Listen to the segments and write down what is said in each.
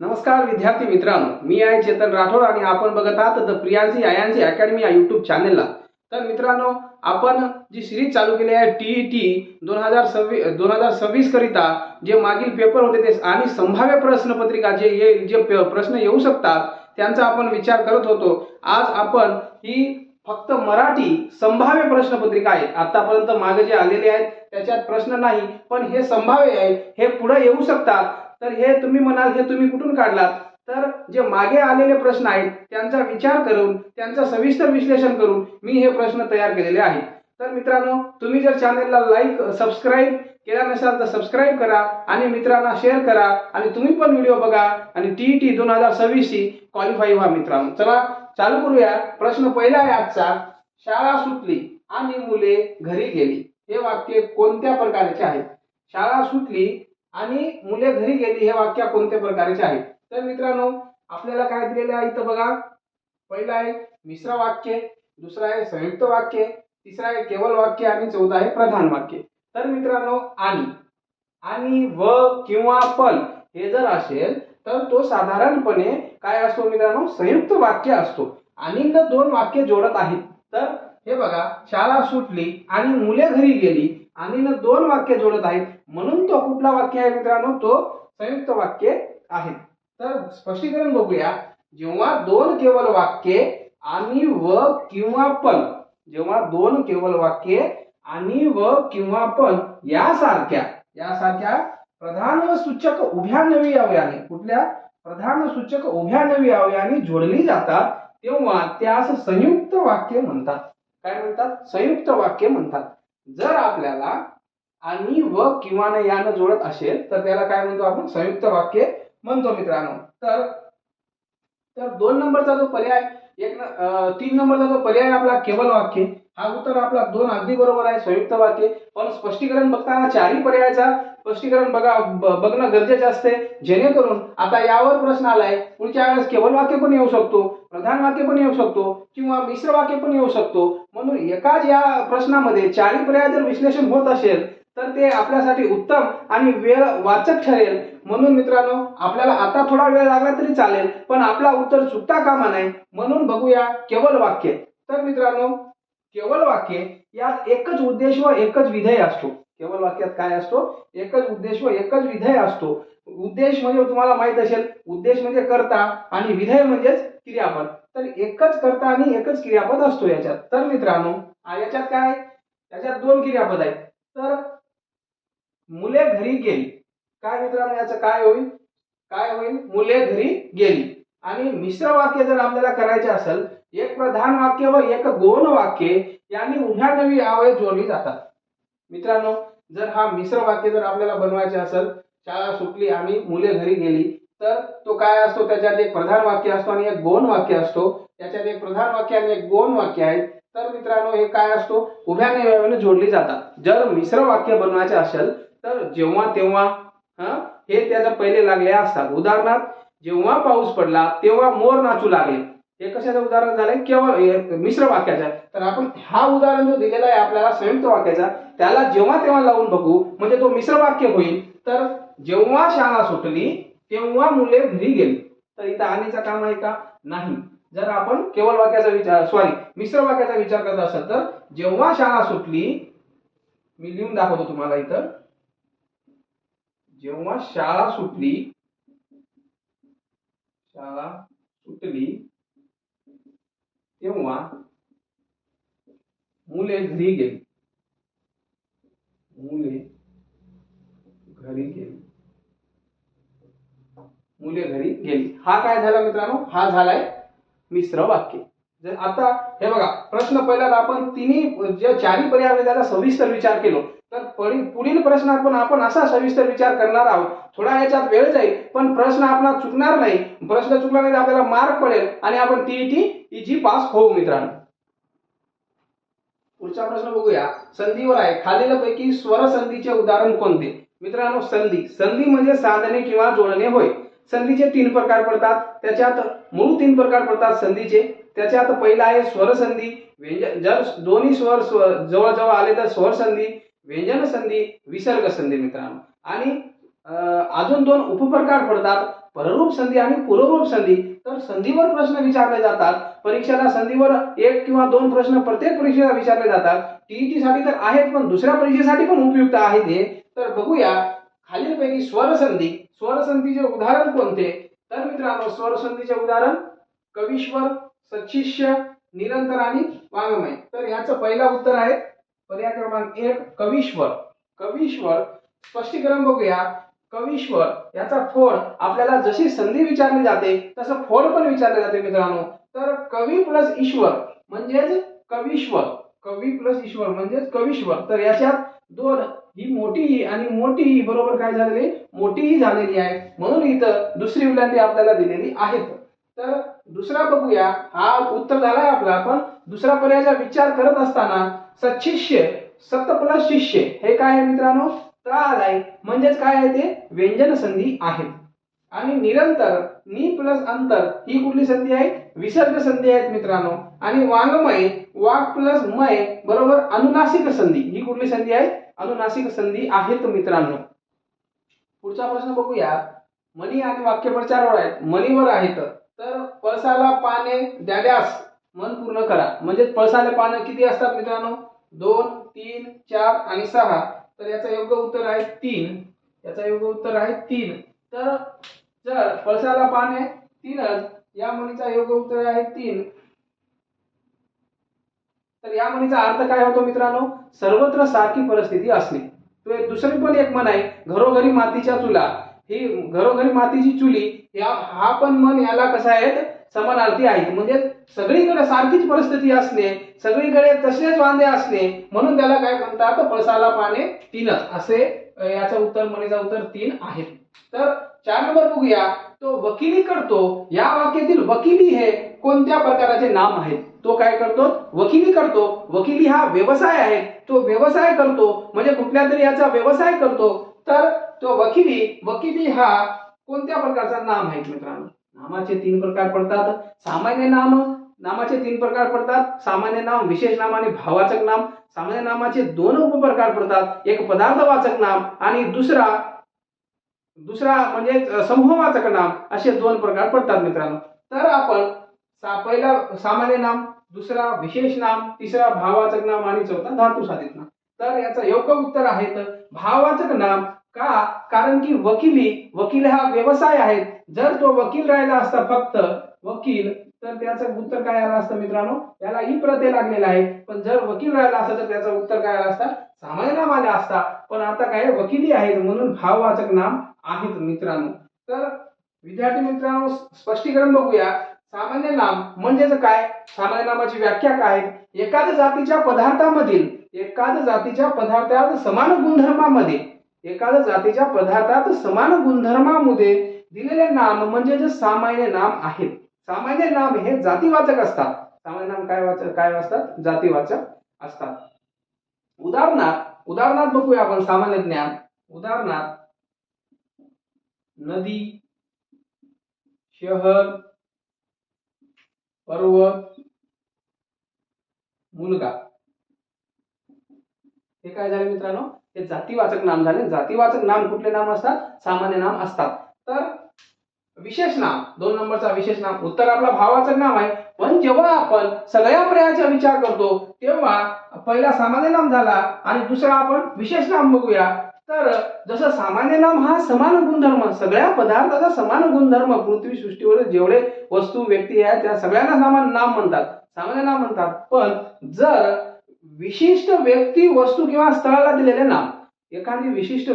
नमस्कार विद्यार्थी मित्रांनो, मी आहे चेतन राठोड आणि आपण बघत आहात द प्रियांसी आयांसी अकॅडमी या यूट्यूब चॅनलला। तर मित्रांनो, आपण जी सिरीज चालू केली आहे टीईटी 2026 करिता जे मागील पेपर होते ते आणि संभाव्य प्रश्नपत्रिका जे प्रश्न येऊ शकतात त्यांचा आपण विचार करत होतो। आज आपण ही फक्त मराठी संभाव्य प्रश्नपत्रिका आहे। आतापर्यंत मागे जे आलेले आहेत त्याच्यात प्रश्न नाही, पण हे संभाव्य आहे, हे पुढे येऊ शकतात। तर हे तुम्ही म्हणाल हे तुम्ही कुठून काढलात? तर जे मागे आलेले प्रश्न आहेत त्यांचा विचार करून त्यांचा सविस्तर विश्लेषण करून मी हे प्रश्न तयार केलेले आहेत। तर मित्रांनो, तुम्ही जर चॅनलला लाईक सबस्क्राइब केला नसाल तर सबस्क्राइब करा आणि मित्रांना शेअर करा आणि तुम्ही पण व्हिडिओ बघा आणि टीईटी 2026 ची क्वालिफाय व्हा मित्रांनो। चला चालू करूया। प्रश्न पहिला आहे आजचा, शाळा सुटली आणि मुले घरी गेली हे वाक्य कोणत्या प्रकारचे आहे? शाळा सुटली आणि मुले घरी गेली हे वाक्य कोणत्या प्रकारचे आहे? तर मित्रांनो, आपल्याला काय दिलेले आहे इथं बघा। पहिला आहे मिश्र वाक्य, दुसरा आहे संयुक्त वाक्य, तिसरा आहे केवल वाक्य आणि चौथा आहे प्रधान वाक्य। तर मित्रांनो, आणि व किंवा पण हे जर असेल तर तो साधारणपणे काय असतो मित्रांनो? संयुक्त वाक्य असतो आणि दोन वाक्य जोडत आहेत। तर हे बघा, शाळा सुटली आणि मुले घरी गेली आणि दोन वाक्य जोडत आहेत म्हणून तो कुठला वाक्य आहे मित्रांनो? तो संयुक्त वाक्य आहे। तर स्पष्टीकरण बघूया। जेव्हा दोन केवल वाक्ये आणि व किंवा पण, जेव्हा दोन केवल वाक्ये आणि व किंवा पण यासारख्या प्रधान व सूचक उभ्या नवी अवयवाने, कुठल्या प्रधान सूचक उभ्या नवी अवयवाने जोडली जातात तेव्हा त्यास संयुक्त वाक्य म्हणतात। काय म्हणतात? संयुक्त वाक्य म्हणतात। जर आपल्याला आणि व किंवा ने यानं जोडत असेल तर त्याला काय म्हणतो आपण? संयुक्त वाक्य म्हणतो मित्रांनो। तर 2 नंबरचा जो पर्याय 3 नंबरचा जो पर्याय आपला केवल वाक्य, हा उत्तर आपला 2 अगदी बरोबर आहे, संयुक्त वाक्य। पण स्पष्टीकरण बघताना चारही पर्यायाचा स्पष्टीकरण बघणं गरजेचे असते, जेणेकरून आता यावर प्रश्न आलाय पुढच्या वेळेस केवल वाक्य पण येऊ शकतो, प्रधान वाक्य पण येऊ शकतो किंवा मिश्र वाक्य पण येऊ शकतो। म्हणून एकाच या प्रश्नामध्ये चारही पर्याय जर विश्लेषण होत असेल तर ते आपल्यासाठी उत्तम आणि वेळ वाचक ठरेल। म्हणून मित्रांनो, आपल्याला आता थोडा वेळ लागला तरी चालेल, पण आपला उत्तर चुकता कामा नये म्हणून बघूया केवल वाक्य। तर मित्रांनो, केवल वाक्य यात एकच उद्देश व एकच विधेय असतो। केवल वाक्यात काय असतो? एकच उद्देश व एकच विधेय असतो। उद्देश म्हणजे तुम्हाला माहित असेल, उद्देश म्हणजे कर्ता आणि विधेय म्हणजेच क्रियापद। तर एकच कर्ता आणि एकच क्रियापद असतो याच्यात। तर मित्रांनो, याच्यात काय? याच्यात दोन क्रियापद आहेत। तर मुले घरी गेली, काय मित्रांनो याचं काय होईल? मुले घरी गेली। आणि मिश्र वाक्य जर आपल्याला करायचे असेल, एक प्रधान वाक्य व एक गौण वाक्य यांनी उभ्या नवी अवयव जोडली जातात। मित्रांनो, जर हा मिश्र वाक्य जर आपल्याला बनवायचे असेल, शाळा सुटली आणि मुले घरी गेली, तर तो काय असतो? त्याच्यात एक प्रधान वाक्य असतो आणि एक गौण वाक्य असतो। त्याच्यात एक प्रधान वाक्य आणि एक गौण वाक्य आहे। तर मित्रांनो, हे काय असतो? उभ्या नवी अवयवाने जोडली जातात। जर मिश्र वाक्य बनवायचे असेल तर जेव्हा तेव्हा हे त्याच्या पहिले लागले असतात। उदाहरणार्थ, जेव्हा पाऊस पडला तेव्हा मोर नाचू लागले, हे कशाचं उदाहरण झालंय? केवळ मिश्र वाक्याचं। तर आपण हा उदाहरण जो दिलेला आहे आपल्याला संयुक्त वाक्याचा, त्याला जेव्हा तेव्हा लावून बघू म्हणजे तो मिश्र वाक्य होईल। तर जेव्हा शाळा सुटली तेव्हा मुले घरी गेली, तर इथं आणीचं काम आहे का? नाही। जर आपण केवळ वाक्याचा मिश्र वाक्याचा विचार करत असेल तर जेव्हा शाळा सुटली, मी लिहून दाखवतो तुम्हाला इथं, जेव्हा शाळा सुटली तेव्हा मुले घरी गेली, हा काय झाला मित्रांनो? हा झालाय मिश्र वाक्य। जर आता हे बघा, प्रश्न पहिल्यात आपण तिन्ही जे चारही पर्याय त्याचा सविस्तर विचार केलो, तर पुढील प्रश्नात पण आपण असा सविस्तर विचार करणार आहोत। थोडा याच्यात वेळ जाईल, पण प्रश्न आपला चुकणार नाही। प्रश्न चुकला नाही तर आपल्याला मार्क पडेल आणि आपण टीईटी इझी पास होऊ मित्रांनो। पुढचा प्रश्न बघूया, संधीवर आहे। खालीलपैकी स्वर संधीचे उदाहरण कोणते? मित्रांनो, संधी म्हणजे साधणे किंवा जोडणे होय। संधीचे 3 प्रकार पडतात, त्याच्यात मूळ 3 प्रकार पडतात संधीचे। त्याच्यात पहिला आहे स्वर संधी, जर दोन्ही स्वर जवळ जवळ आले तर स्वर संधी, व्यंजन संधी, विसर्ग संधी मित्रांनो। आणि अजून दोन उपप्रकार पडतात, पररूप संधी आणि पूर्वरूप संधी. तर संधीवर प्रश्न विचारले जातात. परीक्षेला संधीवर एक किंवा दोन प्रश्न प्रत्येक परीक्षेला विचारले जातात. टीईटी साठी तर आहेत, पण दुसऱ्या परीक्षेसाठी पण उपयुक्त आहेत हे. तर बघूया खालीलपैकी स्वरसंधी, स्वरसंधीचे उदाहरण कोणते? तर मित्रांनो, स्वरसंधीचे उदाहरण कविश्वर, सच्छिष्य, निरंतर आणि वाङ्मय. तर याचं पहिला उत्तर आहे पर्याय क्रमांक 1 कविश्वर. कविश्वर स्पष्टीकरण बघूया. कविश्वर याचा फोड आपल्याला जशी संधी विचारली जाते तसं फोड पण विचारले जाते मित्रांनो. तर कवी प्लस ईश्वर म्हणजेच कविश्वर, कवी प्लस ईश्वर म्हणजेच कविश्वर. तर याच्यात दोन, ही मोठी ही आणि मोठी ही बरोबर काय झालेली, मोठी ही झालेली आहे, म्हणून इथं दुसरी विलांटी आपल्याला दिलेली आहेत. तर दुसरा बघूया, हा उत्तर झालाय आपला, पण दुसरा पर्यायाचा विचार करत असताना सच्छिष्य, सत प्लस शिष्य हे काय आहे मित्रांनो, त्राल आहे, म्हणजेच काय आहे ते व्यंजन संधी आहेत. आणि निरंतर, नि प्लस अंतर ही कुठली संधी आहे, विसर्ग संधी आहेत मित्रांनो. आणि वाङ्मय, वाक प्लस मय बरोबर अनुनासिक संधी, ही कुठली संधी आहे, अनुनासिक संधी आहेत मित्रांनो. पुढचा प्रश्न बघूया. मनी आणि वाक्यप्रचारावर आहेत, मनीवर आहेत. तर पळसाला पाने द्याव्यास मन पूर्ण करा, म्हणजे पळसाला पानं किती असतात मित्रांनो, 2, 3, 4 आणि 6. तर याचं योग्य उत्तर आहे 3. याचं योग्य उत्तर आहे 3. तर जर पळसाला पाने 3च, या म्हणीचा योग्य उत्तर आहे 3. तर या म्हणीचा अर्थ काय होतो मित्रांनो, सर्वत्र सारखी परिस्थिती असणे. तो दुसरी पण एक म्हण आहे, घरोघरी मातीच्या चुला. ही घरोघरी मातीची चुली हा पण म्हण याला कसं आहे, समानार्थी आहे. म्हणजे सगळीकडे सारखीच परिस्थिती असणे, सगळीकडे तसेच वांदे असणे, म्हणून त्याला काय म्हणतात, पळसाला पाने 3च असे याचं उत्तर, म्हणीचा उत्तर 3 आहे. तर 4 नंबर बघूया. तो वकिली करतो, या वाक्यातील वकिली हे कोणत्या प्रकाराचे नाम आहे? तो काय करतो, वकिली करतो. वकिली हा व्यवसाय आहे, तो व्यवसाय करतो म्हणजे कुठल्या तरी याचा व्यवसाय करतो. तर तो वकिली हा कोणत्या प्रकारचा नाम आहे मित्रांनो? नामाचे 3 प्रकार पडतात. सामान्य नाम, नामाचे 3 प्रकार पडतात, सामान्य नाम, विशेष नाम आणि भाववाचक नाम. सामान्य नामाचे 2 उपप्रकार पडतात, एक पदार्थवाचक नाम आणि दुसरा म्हणजे समूहवाचक नाम, असे 2 प्रकार पडतात मित्रांनो. तर आपण पहिला सामान्य नाम, दुसरा विशेष नाम, तिसरा भाववाचक नाम आणि चौथा धातुसाधित नाम. तर याचं योग्य उत्तर आहे भाववाचक नाम. का? कारण की वकील हा व्यवसाय आहे. जर तो वकील राहिला असता फक्त वकील, तर त्याचं उत्तर काय आलं असतं मित्रांनो, याला ई प्रत्यय लागलेला आहे. पण जर वकील राहिला असता तर त्याचं उत्तर काय आलं असतं, सामान्य नाम आले असता. पण आता काय वकिली आहेत म्हणून भाववाचक नाम आहेत मित्रांनो. तर विद्यार्थी मित्रांनो, स्पष्टीकरण बघूया. सामान्य नाम म्हणजेच काय, सामान्य नामाची व्याख्या काय, एकाच जातीच्या पदार्थामधील, एकाच जातीच्या पदार्थात समान गुणधर्मामध्ये, एकाच जातीच्या पदार्थात समान गुणधर्मामध्ये दिलेले नाम म्हणजे सामान्य नाम आहेत. सामान्य नाम हे जातीवाचक असतात. सामान्य नाम काय असतात, जातीवाचक असतात. उदाहरणार्थ बघूया आपण सामान्य ज्ञान. उदाहरणार्थ नदी, शहर, पर्वत, मुलगा, हे काय झाले मित्रांनो, हे जातीवाचक नाम झाले. जातीवाचक नाम कुठले नाम असतात, सामान्य नाम असतात. तर विशेष नाम, 2 नंबरचा विशेष नाम, उत्तर आपला भाववाचक नाम आहे. पण जेव्हा आपण सगळ्या पर्यायाचा विचार करतो तेव्हा पहिला सामान्य नाम झाला आणि दुसरा आपण विशेष नाम बघूया. तर जसं सामान्य नाम हा समान गुणधर्म, सगळ्या पदार्थाचा समान गुणधर्म, पृथ्वी सृष्टीवर जेवढे वस्तू व्यक्ती आहेत त्या सगळ्यांना समान नाम म्हणतात, सामान्य नाम म्हणतात. पण जर विशिष्ट व्यक्ती, वस्तू किंवा स्थळाला दिलेले नाम, एखादी विशिष्ट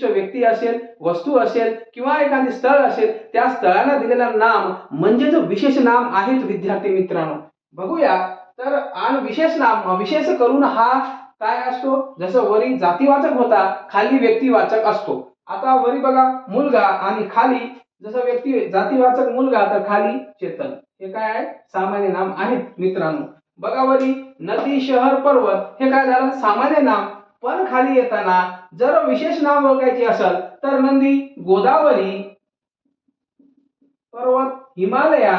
व्यक्ती असेल, वस्तू असेल किंवा एखादी स्थळ असेल, त्या स्थळाला दिलेला नाम म्हणजेच विशेष नाम आहेत विद्यार्थी मित्रांनो. बघूया. तर आणि विशेष नाम, विशेष करून हा काय असतो, जसं वरी जातीवाचक होता, खाली व्यक्तिवाचक असतो. आता वरी बघा मुलगा आणि खाली जसं व्यक्ती जातीवाचक मुलगा तर खाली चेतन, हे काय आहे, सामान्य नाम आहेत मित्रांनो. बघा वरी नदी, शहर, पर्वत हे काय झालं, सामान्य नाम. पण खाली येताना जर विशेष नाम ओळखायचे असेल तर नदी गोदावरी, पर्वत हिमालया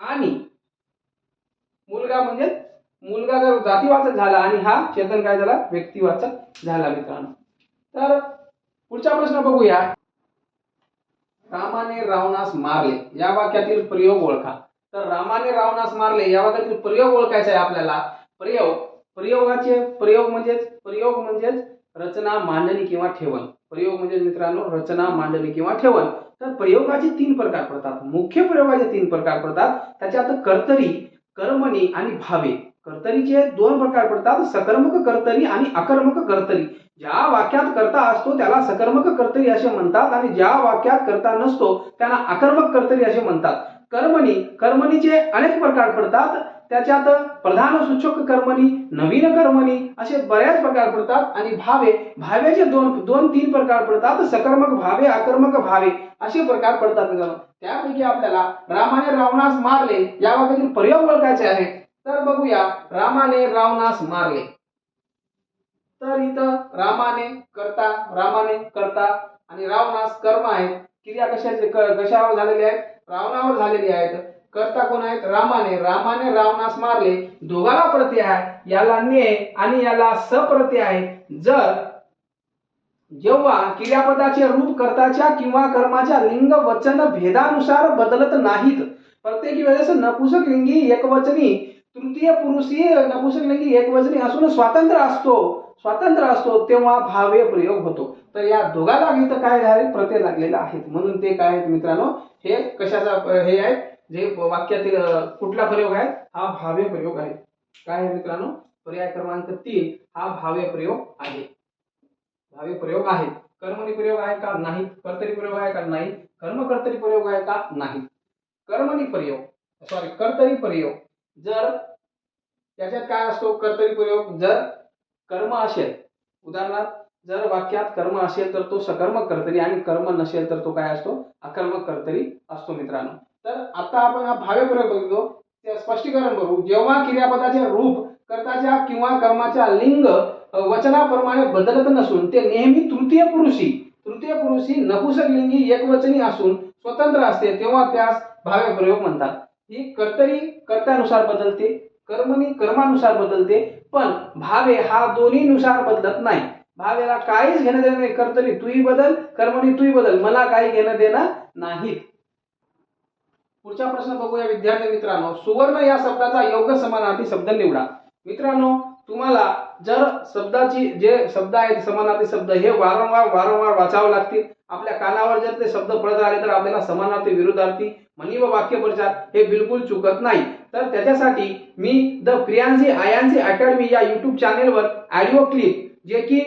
आणि मुलगा म्हणजे मुलगा जर जातीवाचक झाला आणि हा चेतन काय झाला, व्यक्तिवाचक झाला मित्रांनो. तर पुढचा प्रश्न बघूया. रामाने रावणास मारले या वाक्यातील प्रयोग ओळखा. तर रामाने रावणास मारले या वाक्यातील प्रयोग ओळखायचा आहे आपल्याला. प्रयोग म्हणजेच रचना, मांडणी किंवा ठेवण. प्रयोग म्हणजे मित्रांनो रचना, मांडणी किंवा ठेवण. तर प्रयोगाचे 3 प्रकार पडतात. मुख्य प्रयोगाचे 3 प्रकार पडतात. त्याच्यात कर्तरी, कर्मणी आणि भावे. कर्तरीचे 2 प्रकार पडतात, सकर्मक कर्तरी आणि अकर्मक कर्तरी. ज्या वाक्यात कर्ता असतो त्याला सकर्मक कर्तरी असे म्हणतात आणि ज्या वाक्यात कर्ता नसतो त्याला अकर्मक कर्तरी असे म्हणतात. कर्मणीचे अनेक प्रकार पडतात. त्याच्यात प्रधान सूचक कर्मणी, नवीन कर्मणी असे बरेच प्रकार पडतात. आणि भावेचे 2-3 प्रकार पडतात. सकर्मक भावे, अकर्मक भावे असे प्रकार पडतात मित्रांनो. त्यापैकी आपल्याला रामाने रावणास मारले या वाक्यातील प्रयोग ओळखायचे आहे. तर बघूया, रामाने रावणास मारले. तर इथं रामाने कर्ता आणि रावणास कर्म आहेत. क्रिया कशावर झालेली आहेत, रावणावर झालेली आहेत. कर्ता कोण आहेत, रामाने रावणास मारले. दोघाला प्रत्यय आहे, याला ने आणि याला स प्रत्यय आहे. जेव्हा क्रियापदाचे रूप कर्ताच्या किंवा कर्माच्या लिंग वचन भेदानुसार बदलत नाहीत. प्रत्येक वेळेस नपुसक लिंगी एकवचनी, तृतीय पुरुषी नपुसक लिंगी एकवचनी असून स्वातंत्र्य असतो तेव्हा भावे प्रयोग होतो. तर या दोघाला इथं काय आहे, प्रत्यय लागलेला आहेत. म्हणून ते काय आहेत मित्रांनो, हे कशाचा हे आहेत, जे वाक्यातील कुठला प्रयोग आहे, हा भावे प्रयोग आहे. काय आहे मित्रांनो, पर्याय क्रमांक 3 हा भावे प्रयोग आहे. भावे प्रयोग आहेत. कर्मणी प्रयोग आहे का, नाही. कर्तरी प्रयोग आहे का, नाही. कर्मकर्तरी प्रयोग आहे का, नाही. कर्तरी प्रयोग जर त्याच्यात काय असतो, कर्तरी प्रयोग जर कर्म असेल, उदाहरणार्थ जर वाक्यात कर्म असेल तर तो सकर्मक कर्तरी आणि कर्म नसेल तर तो काय असतो, अकर्मक कर्तरी असतो मित्रांनो. तर आता आपण हा भावे प्रयोग बघतो, ते स्पष्टीकरण करू. जेव्हा क्रियापदाचे रूप कर्ताच्या किंवा कर्माच्या लिंग वचनाप्रमाणे बदलत नसून ते नेहमी तृतीय पुरुषी नपुसक लिंगी एकवचनी असून स्वतंत्र असते तेव्हा त्यास भावे प्रयोग म्हणतात. ही कर्तरी कर्त्यानुसार बदलते, कर्मणी कर्मानुसार बदलते, पण भावे हा दोन्हीनुसार बदलत नाही. भावेला काहीच घेणं देणं नाही. कर्तरी तूही बदल, कर्मणी तूही बदल, मला काही घेणं देणं नाही. पुढचा प्रश्न बघूया विद्यार्थी मित्रांनो. सुवर्ण या शब्दाचा योग्य समानार्थी शब्द निवडा. मित्रांनो, तुम्हाला जर जे शब्द आहेत समानार्थी शब्द हे वारंवार वाचावे लागतील. आपल्या कानावर जर ते शब्द पडत राहिले तर आपल्याला समानार्थी, विरुद्धार्थी, म्हणी व वाक्यप्रचार हे बिलकुल चुकत नाही. तर त्याच्यासाठी मी द प्रियांशी आयांशी अकॅडमी या YouTube चॅनेलवर ऑडिओ क्लिप, जे की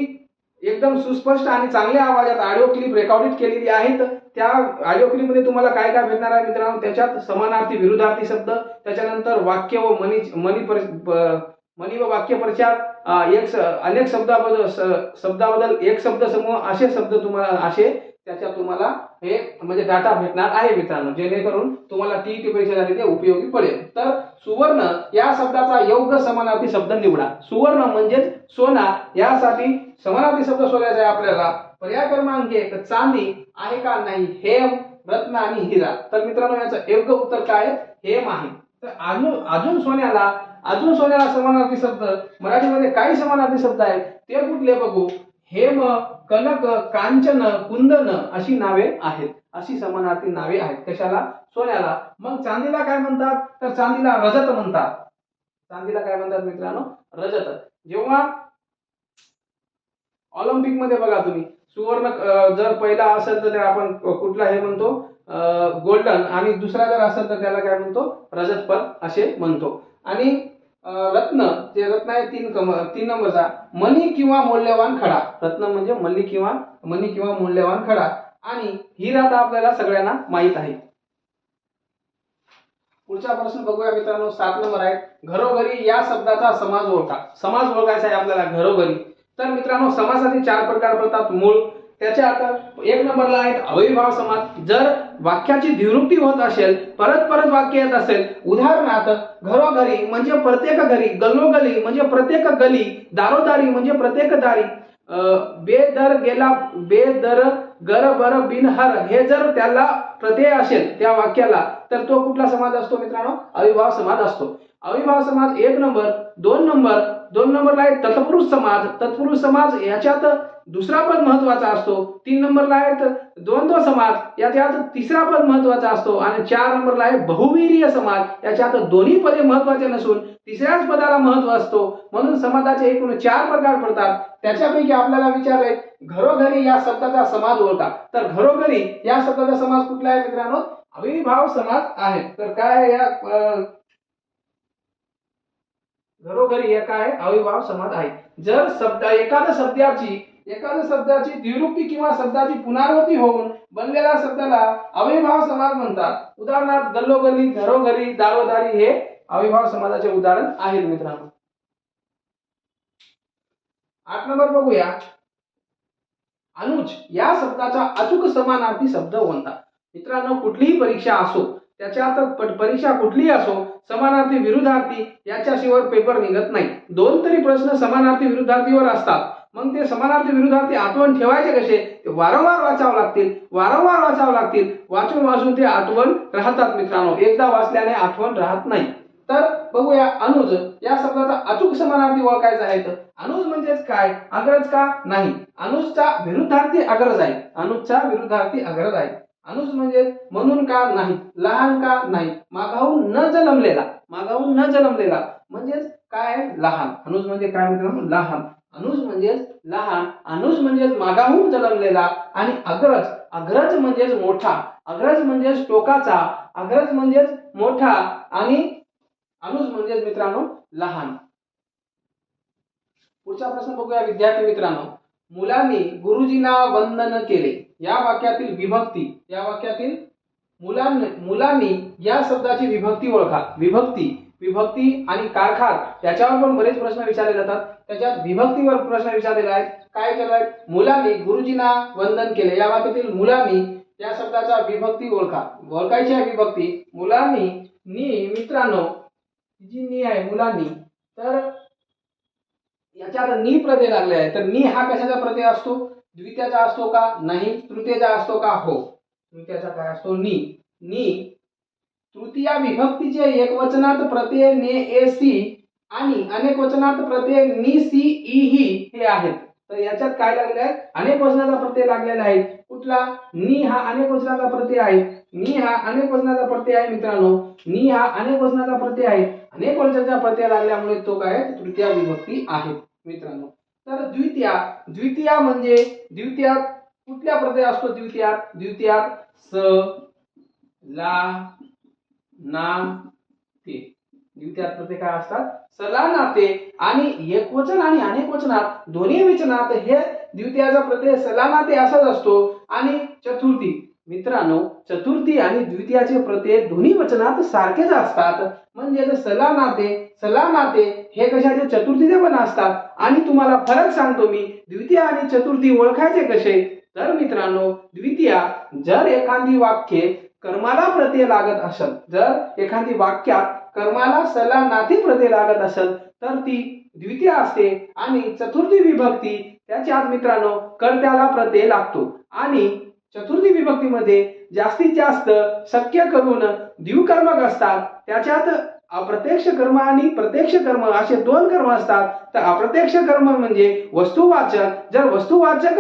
एकदम सुस्पष्ट आणि चांगल्या आवाजात ऑडिओ क्लिप रेकॉर्डेड केलेली आहेत. त्या ऑडिओ क्लिप मध्ये तुम्हाला काय काय भेटणार आहे मित्रांनो, त्याच्यात समानार्थी, विरुद्धार्थी शब्द, त्याच्यानंतर वाक्य व म्हणी व वाक्यप्रचार, अनेक शब्दाबद्दल एक शब्द समूह असे शब्द तुम्हाला हे म्हणजे डाटा भेटणार आहे मित्रांनो, जेणेकरून तुम्हाला टीईटी परीक्षेसाठी ते उपयोगी पडेल. तर सुवर्ण या शब्दाचा योग्य समानार्थी शब्द निवडा. सुवर्ण म्हणजे सोना, यासाठी समानार्थी शब्द शोधायचा आहे आपल्याला. पर्याय क्रमांक 1 चांदी आहे का, नाही. हेम, रत्न आणि हिरा. तर मित्रांनो याचं योग्य उत्तर काय आहे, हेम आहे. तर अजून सोन्याला समानार्थी शब्द मराठीमध्ये काही समानार्थी शब्द आहेत, ते कुठले बघू. हेम, कनक, कांचन, कुंदन अशी नावे आहेत. अशी समानार्थी नावे आहेत कशाला, सोन्याला. मग चांदीला काय म्हणतात, तर चांदीला रजत म्हणतात. चांदीला काय म्हणतात मित्रांनो, रजत. जेव्हा ऑलिम्पिक मध्ये बघा तुम्ही, सुवर्ण जर पहिला असेल तर आपण कुठला हे म्हणतो, गोल्डन, आणि दुसरा जर असेल तर त्याला काय म्हणतो, रजत पदक असे म्हणतो. आणि रत्न आहे 3 नंबरचा, मणी किंवा मौल्यवान खडा. रत्न म्हणजे मणी किंवा मौल्यवान खडा. आणि हिरा तर आपल्याला सगळ्यांना माहित आहे. पुढचा प्रश्न बघूया मित्रांनो, 7 नंबर आहे. घरोघरी या शब्दाचा समाज ओळखा. समाज ओळखायचा आहे आपल्याला घरोघरी. तर मित्रांनो, समासाचे 4 प्रकार पडतात. मूळ, त्याच्या आता 1 नंबरला आहेत अविर्भाव समास. जर वाक्याची द्विरुक्ती होत असेल, परत वाक्य येत असेल, उदाहरणार्थ घरोघरी म्हणजे प्रत्येक घरी, गल्लोगली म्हणजे प्रत्येक गली, दारोदारी म्हणजे प्रत्येक दारी, बेदर गेला, बेदर गर बर बिन हर, हे जर त्याला प्रत्यय असेल त्या वाक्याला, तर तो कुठला समाज असतो मित्रांनो, अविर्भाव समाज असतो. अविर्भाव समाज 1 नंबर दोन नंबरला आहे तत्पुरुष समाज. तत्पुरुष समाज याच्यात दुसरा पद महत्वाचा असतो. 3 नंबरला आहे द्वंद्व समाज, याच्यात तिसरा पद महत्वाचा असतो. आणि 4 नंबरला आहे बहुवीर्य समाज, याच्यात दोन्ही पदे महत्वाचे नसून तिसऱ्याच पदाला महत्व असतो. म्हणून समाजाचे एकूण 4 प्रकार पडतात. त्याच्यापैकी आपल्याला विचारले घरोघरी या शब्दाचा समाज ओळखा. तर घरोघरी या शब्दाचा समाज कुठला आहे मित्रांनो? अविर्भाव समाज आहे. तर काय या घरोघरी एक आहे अविर्भाव समाज आहे. जर एखाद्या शब्दाची द्विरुक्ती किंवा शब्दाची पुनरावृत्ती होऊन बनलेल्या शब्दाला अविर्भाव समाज म्हणतात. उदाहरणार्थ गल्लोगल्ली, घरोघरी, दारोदारी हे अविर्भाव समाजाचे उदाहरण आहेत मित्रांनो. 8 नंबर बघूया. अनुज या शब्दाचा अचूक समानार्थी शब्द कोणता? मित्रांनो, कुठलीही परीक्षा असो, त्याच्यात परीक्षा कुठलीही असो, समानार्थी विरुद्धार्थी याच्याशिवाय पेपर निघत नाही. 2 तरी प्रश्न समानार्थी विरुद्धार्थीवर असतात. मग ते समानार्थी विरुद्धार्थी आठवण ठेवायचे कसे? ते वारंवार वाचावं लागतील. वाचून ते आठवण राहतात मित्रांनो. एकदा वाचल्याने आठवण राहत नाही. तर बघूया, अनुज या शब्दाचा अचूक समानार्थी ओळखायचा आहे. तर अनुज म्हणजेच काय? अग्रज का? नाही. अनुजचा विरुद्धार्थी अग्रज आहे. अनुज म्हणजे म्हणून का? नाही. लहान का? नाही. मागाहून न जन्मलेला म्हणजेच काय? लहान. अनुज म्हणजे काय मित्रांनो? लहान. अनुज म्हणजेच लहान. अनुज म्हणजेच मागाहून जन्मलेला. आणि अग्रज म्हणजेच मोठा. अग्रज म्हणजेच टोकाचा. अग्रज म्हणजेच मोठा. आणि अनुज म्हणजेच मित्रांनो लहान. पुढचा प्रश्न बघूया विद्यार्थी मित्रांनो. मुलांनी गुरुजींना वंदन केले या वाक्यातील मुलांनी या शब्दाची विभक्ती ओळखा. विभक्ती आणि कारखार याच्यावर पण बरेच प्रश्न विचारले जातात. त्याच्यात विभक्तीवर प्रश्न विचारलेला आहे. काय विचारलं आहे? मुलांनी गुरुजींना वंदन केले या वाक्यातील मुलांनी या शब्दाचा विभक्ती ओळखायची आहे. विभक्ती मुलांनी नी मित्रांनो जी नी आहे मुलांनी, तर याच्यात नी प्रत्यय लागले आहे. तर नी हा कशाचा प्रत्यय असतो? द्वितीयाचा असतो का? नाही. तृतीयाचा असतो का? हो. तृतीयाचा काय असतो? नी. तृतीया विभक्तीचे एकवचनात प्रत्यय ने ए सी आणि अनेक वचनात प्रत्यय नि सी ई ही हे आहेत. तर याच्यात काय लागले आहे? अनेक वचनाचा प्रत्यय लागलेला आहे. कुठला? नी हा अनेक वचनाचा प्रत्यय आहे. मित्रांनो. नी हा अनेक वचनाचा प्रत्यय आहे. अनेक वचनाचा प्रत्यय लागल्यामुळे तो काय? तृतीया विभक्ती आहे मित्रांनो. तर द्वितीया म्हणजे द्वितीयात कुठला प्रत्यय असतो? द्वितीयात स, ला, ना, ते. द्वितीयात प्रत्यय काय असतात? सला, नाते. आणि एकवचन आणि अनेक वचनात दोन्ही वचनात हे द्वितीयाचा प्रत्यय सला, नाते असाच असतो. आणि चतुर्थी मित्रांनो, चतुर्थी आणि द्वितीयाचे प्रत्यय दोन्ही वचनात सारखेच असतात. म्हणजे सला, नाते हे कशाचे? चतुर्थीचे पण असतात. आणि तुम्हाला फरक सांगतो मी, द्वितीय आणि चतुर्थी ओळखायचे कसे? तर मित्रांनो, द्वितीया जर एखादी वाक्य कर्माला प्रत्यय लागत असेल, जर एखादी वाक्यात कर्माला सला, नाते प्रत्यय लागत असेल तर ती द्वितीय असते. आणि चतुर्थी विभक्ती त्याच्यात मित्रांनो कर्त्याला प्रत्यय लागतो. आणि चतुर्थी विभक्तीमध्ये जास्तीत जास्त शक्य करून द्विकर्मक असतात. त्याच्यात अप्रत्यक्ष कर्म आणि प्रत्यक्ष कर्म असे 2 कर्म असतात. तर अप्रत्यक्ष कर्म म्हणजे वस्तुवाचक. जर वस्तुवाचक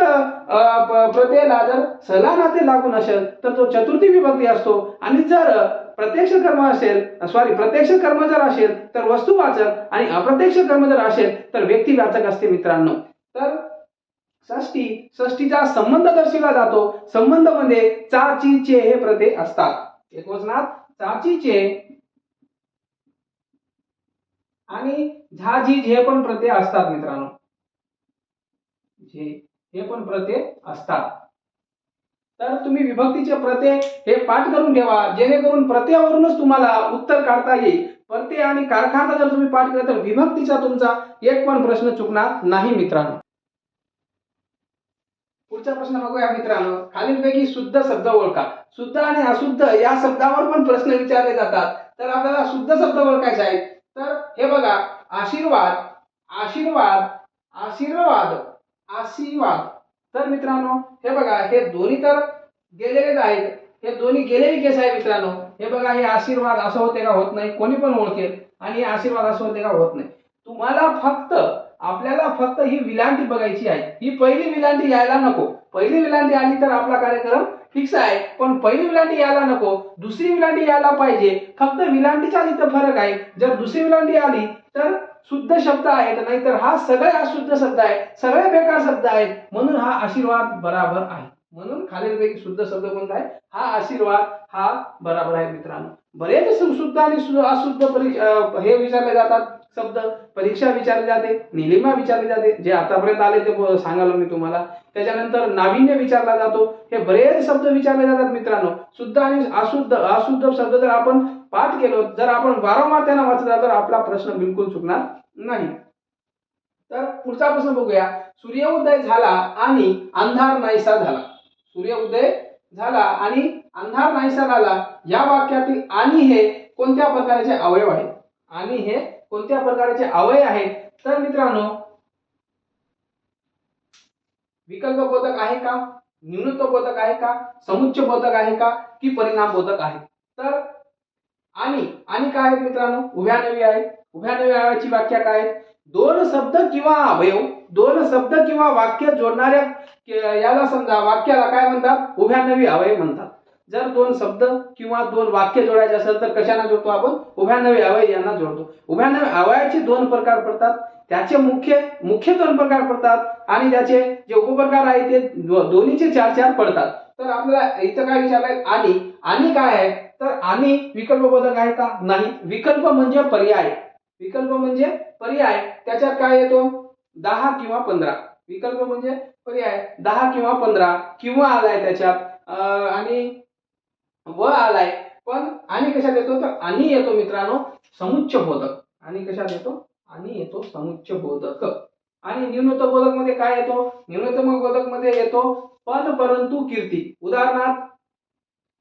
प्रत्ययाला जर सला, नाते लागून असेल तर तो चतुर्थी विभक्ती असतो. आणि जर प्रत्यक्ष कर्म जर असेल तर वस्तुवाचक, आणि अप्रत्यक्ष कर्म जर असेल तर व्यक्तिवाचक असते मित्रांनो. तर षष्टीचा संबंध दर्शविला जातो. संबंध मध्ये चा, ची, चे हे प्रत्यय असतात. एकवचनात चा, ची, चे आणि झा, झी, झे पण प्रत्यय असतात मित्रांनो. हे पण प्रत्यय असतात. तर तुम्ही विभक्तीचे प्रत्यय हे पाठ करून ठेवा, जेणेकरून प्रत्ययावरूनच तुम्हाला उत्तर काढता येईल. प्रत्यय आणि कारखाना जर तुम्ही पाठ केला तर विभक्तीचा तुमचा एक पण प्रश्न चुकणार नाही मित्रांनो. पुढचा प्रश्न बघूया मित्रांनो. खालीलपैकी शुद्ध शब्द ओळखा. शुद्ध आणि अशुद्ध या शब्दावर पण प्रश्न विचारले जातात. तर आपल्याला शुद्ध शब्द ओळखायचे आहेत. तर हे बघा, आशीर्वाद. तर मित्रांनो हे बघा, हे दोन्ही तर गेलेलेच आहेत. हे दोन्ही गेलेली केस आहे मित्रांनो. हे बघा, हे आशीर्वाद असं होते का? होत नाही. कोणी पण ओळखेल. आणि हे आशीर्वाद असं होते का? होत नाही. तुम्हाला फक्त आपल्याला फक्त ही विलांटी बघायची आहे. ही पहिली विलांटी यायला नको. पहिली विलांटी आली तर आपला कार्यक्रम फिक्स आहे. पण पहिली विलांटी यायला नको, दुसरी विलांटी यायला पाहिजे. फक्त विलांटीचा इथं फरक आहे. जर दुसरी विलांटी आली तर शुद्ध शब्द आहेत, नाहीतर हा सगळे अशुद्ध शब्द आहे, सगळे बेकार शब्द आहेत. म्हणून हा आशीर्वाद बराबर आहे. म्हणून खालीलपैकी शुद्ध शब्द कोणता आहे? हा आशीर्वाद हा बराबर आहे मित्रांनो. बरेच शुद्ध आणि अशुद्ध हे विचारले जातात शब्द. परीक्षा विचारली जाते, निलिमा विचारली जाते, जे आतापर्यंत आले ते सांगालो मी तुम्हाला. त्याच्यानंतर नाविन्य विचारला जातो. हे बरेच शब्द विचारले जातात मित्रांनो. शुद्ध आणि अशुद्ध शब्द जर आपण पाठ केलो, जर आपण वारंवार त्यांना वाचला तर आपला प्रश्न बिलकुल चुकणार नाही. तर पुढचा प्रश्न बघूया. सूर्योदय झाला आणि अंधार नाहीसा झाला. सूर्योदय झाला आणि अंधार नाहीसा झाला या वाक्यातील आणि हे कोणत्या प्रकारचे अवयव आहेत? आणि हे कोणत्या प्रकारचे अवयव आहेत? तर मित्रांनो, विकल्पबोधक आहे का, न्यूनत्वबोधक आहे का, समुच्चयबोधक आहे का, की परिणामबोधक आहे? तर आणि काय आहेत मित्रांनो? उभ्यानवी आहेत. उभ्यानवी अवयवाची व्याख्या काय आहेत? दोन शब्द किंवा अवयव, दोन शब्द किंवा वाक्य जोडणाऱ्या याला समजा वाक्याला काय म्हणतात? उभ्यानवी अवयव म्हणतात. जर दोन शब्द किंवा दोन वाक्य जोडायचे असेल तर कशाला जोडतो आपण? उभ्यानवी अवयव यांना जोडतो. उभ्यानवी अवयवाचे दोन प्रकार पडतात. त्याचे मुख्य दोन प्रकार पडतात आणि त्याचे जे उपप्रकार आहेत ते दोन्हीचे चार चार पडतात. तर आपल्याला इथं काय विचारलंय? आणि काय आहे? तर आणि विकल्पबोधक आहे का? नाही. विकल्प म्हणजे पर्याय. विकल्प म्हणजे पर्याय. त्याच्यात काय येतो? 10 किंवा 15. विकल्प म्हणजे पर्याय 10 किंवा 15 किंवा आलाय त्याच्यात आणि व आलाय. पण आणि कशात येतो? तर आणि येतो मित्रांनो समुच्चयबोधक. आणि कशात येतो? आणि येतो समुच्चयबोधक. आणि न्यूनत्वबोधक मध्ये काय येतो? न्यूनत्वबोधक मध्ये येतो पण परंतु कीर्ती. उदाहरणार्थ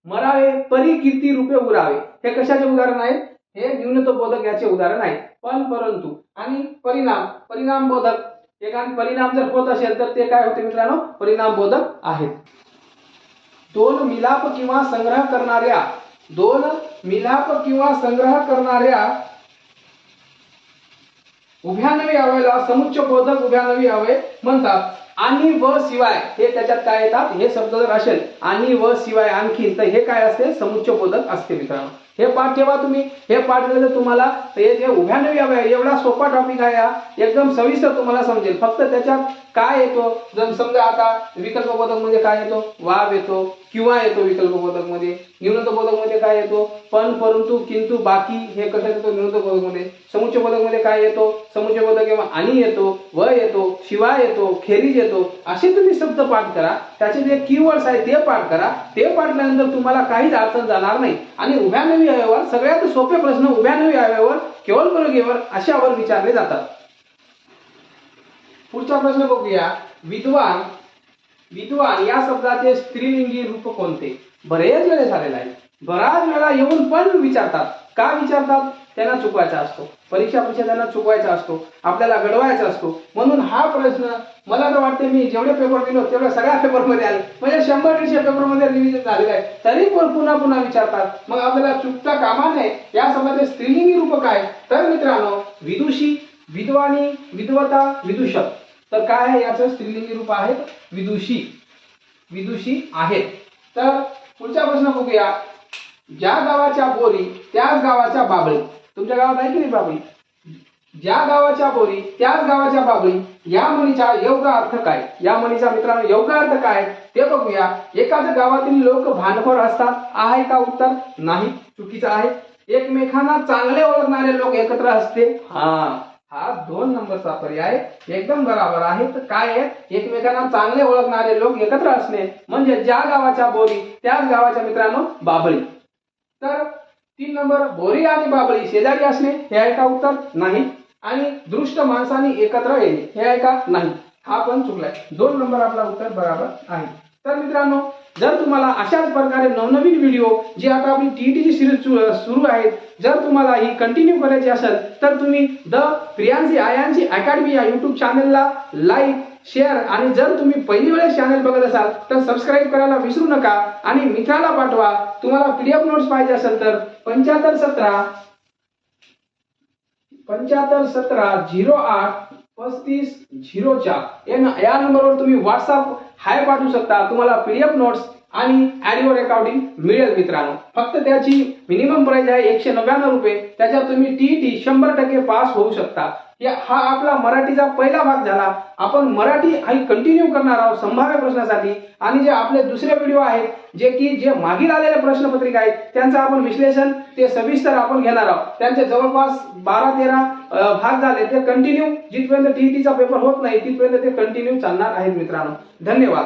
मरावे परी कीर्ती रूपे उरावे. हे कशाचे उदाहरण आहे? हे न्यूनत्वबोधक याचे उदाहरण आहे. पण परंतु आणि परिणामबोधक. एखादा परिणाम जर होत असेल तर ते काय होते मित्रांनो? परिणामबोधक आहेत. दोन मिलाप किंवा संग्रह करणाऱ्या उभ्यानवी अवयवाला समुच्चयबोधक उभ्यानवी अवयव म्हणतात. आणि व शिवाय हे त्याच्यात काय येतात? हे शब्द जर असेल आणि व शिवाय आणखी, तर हे काय असते? समुच्चयबोधक असते मित्रांनो. हे पाठ ठेवा तुम्ही. हे पाठ केलं तर तुम्हाला हे उभ्यानवी अवयव एवढा सोपा टॉपिक आहे हा. एकदम सविस्तर तुम्हाला समजेल. फक्त त्याच्यात काय येतो? जर समजा आता विकल्पबोधक मध्ये काय येतो? वाव येतो किंवा येतो विकल्पबोधक मध्ये. न्यूनत्वबोधक मध्ये काय येतो? पण परंतु किंतु बाकी. हे कसं येतो न्यूनत्वबोधक मध्ये. समुच्चयबोधक मध्ये काय येतो? समुच्चयबोधक किंवा आणि येतो, व येतो, शिवाय येतो, खेरीज येतो. असे तुम्ही शब्द पाठ करा. त्याचे जे कीवर्ड्स आहेत ते पाठ करा. ते पाठल्यानंतर तुम्हाला काहीच अडचण जाणार नाही. आणि उभ्यानवी अवयवावर सगळ्यात सोपे प्रश्न उभ्यानवी अवयवावर केवलप्रयोगीवर अशावर विचारले जातात. पुढचा प्रश्न बघूया. विद्वान या शब्दाचे स्त्रीलिंगी रूप कोणते? बरेच वेळा झालेला आहे. बराच वेळा येऊन पण विचारतात. का विचारतात? त्यांना चुकवायचा असतो. परीक्षा त्यांना चुकवायचा असतो, आपल्याला घडवायचा असतो. म्हणून हा प्रश्न मला तर वाटते मी जेवढे पेपर दिलो तेवढ्या सगळ्या पेपरमध्ये आले. म्हणजे 100% पेपरमध्ये रिव्हिजन झालेलं आहे. तरी पण पुन्हा विचारतात. मग आपल्याला चुकता कामा नये. या शब्दाचे स्त्रीलिंगी रूप काय? तर मित्रांनो विदुषी, विद्वानी, विद्वता, विदूषक. तर काय आहे याचं स्त्रीलिंगी रूप आहेत? विदुषी आहेत. तर पुढचा प्रश्न बघूया. ज्या गावाच्या बोरी त्याच गावाच्या बाबळी. तुमच्या गावात आहे की नाही बाबळी? ज्या गावाच्या बोरी त्याच गावाच्या बाबळी या म्हणीचा योग्य अर्थ काय? या म्हणीचा मित्रांनो योग्य अर्थ काय ते बघूया. एकाच गावातील लोक भांडखोर असतात. आहे का उत्तर? नाही, चुकीचं आहे. एकमेकांना चांगले ओळखणारे लोक एकत्र असते. हा 2 नंबरचा पर्याय एकदम बरोबर आहे. तर काय आहे? एकमेकांना चांगले ओळखणारे लोक एकत्र असणे म्हणजे ज्या गावाच्या बोरी त्याच गावाच्या मित्रांनो बाबळी. तर 3 नंबर बोरी आणि बाबळी शेजारी असणे हे आहे का उत्तर? नाही. आणि दृष्ट माणसांनी एकत्र येणे हे आहे का? नाही. हा पण चुकलाय. 2 नंबर आपला उत्तर बरोबर आहे. तर मित्रांनो जर तुम्हाला अशाच प्रकारे नवनवीन व्हिडिओ जी आता आपली टीईटीची सिरीज सुरू आहे जर तुम्हाला ही कंटिन्यू करायची असेल तर तुम्ही द प्रियांशी आयांशी अकॅडमी या YouTube चॅनलला लाईक, शेअर आणि जर तुम्ही पहिली वेळेस चॅनल बघत असाल तर सबस्क्राईब करायला विसरू नका आणि मित्राला पाठवा. तुम्हाला PDF नोट्स पाहिजे असेल तर 7517 7517083504 या नंबरवर तुम्ही व्हॉट्सअप हाय पाठवू शकता. तुम्हाला पीडीएफ नोट्स आणि ऑडिओ रेकॉर्डिंग मिळेल मित्रांनो. फक्त त्याची मिनिमम प्राइस आहे 199 रुपये. त्याच्यात तुम्ही टीईटी 100% पास होऊ शकता. हा आपला मराठीचा पहिला भाग झाला. आपण मराठी आणि कंटिन्यू करणार आहोत संभाव्य प्रश्नासाठी. आणि जे आपले दुसरे व्हिडिओ आहेत जे मागील आलेले प्रश्नपत्रिका आहेत त्यांचं आपण विश्लेषण ते सविस्तर आपण घेणार आहोत. त्यांचे जवळपास 12-13 भाग झाले. ते कंटिन्यू जिथपर्यंत टीईटीचा पेपर होत नाही तिथपर्यंत ते कंटिन्यू चालणार आहेत मित्रांनो. धन्यवाद.